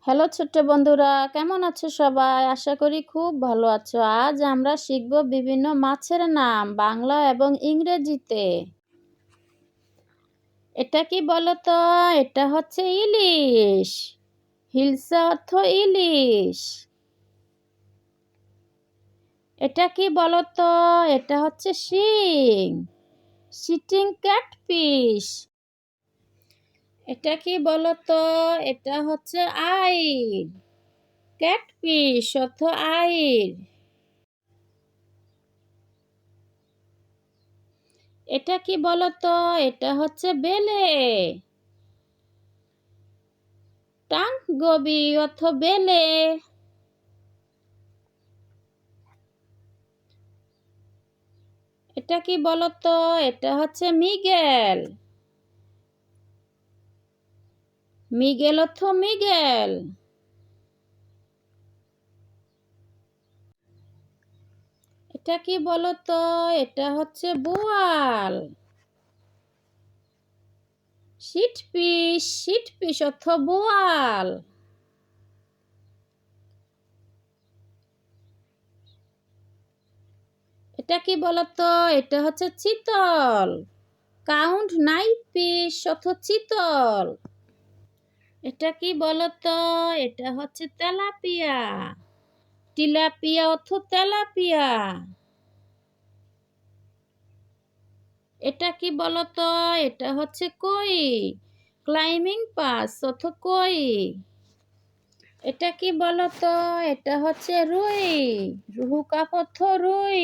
Hello ছোট্ট বন্ধুরা, কেমন আছো সবাই? আশা করি খুব ভালো আছো। আজ আমরা শিখব বিভিন্ন মাছের নাম বাংলা এবং ইংরেজিতে। এটা কি বলো তো? এটা হচ্ছে ইলিশ। হিলসা অর্থ ইলিশ। এটা কি বলো তো? এটা হচ্ছে শিং। Stinging catfish. এটা কি বলো তো? এটা হচ্ছে আইর। ক্যাটফিশ অর্থ আইর। এটা কি বলো তো? এটা হচ্ছে বেলে। টাং গবি অর্থ বেলে। এটা কি বলো তো? এটা হচ্ছে মৃগেল। মৃগেল অর্থ মৃগেল। এটা কি বলো তো? এটা হচ্ছে বোয়াল। শিটফিশ। শিটফিশ অর্থ বোয়াল। এটা কি বলো তো? এটা হচ্ছে চিতল। কাউন্ট নাইফ ফিশ অর্থ চিতল। এটা কি বলো তো? এটা হচ্ছে তেলাপিয়া। টিলাপিয়া অর্থ তেলাপিয়া। এটা কি বলতো? এটা হচ্ছে কই। ক্লাইম্বিং পাস অর্থ কই। এটা কি বলতো? এটা হচ্ছে রুই। রুহু কাপ অর্থ রুই।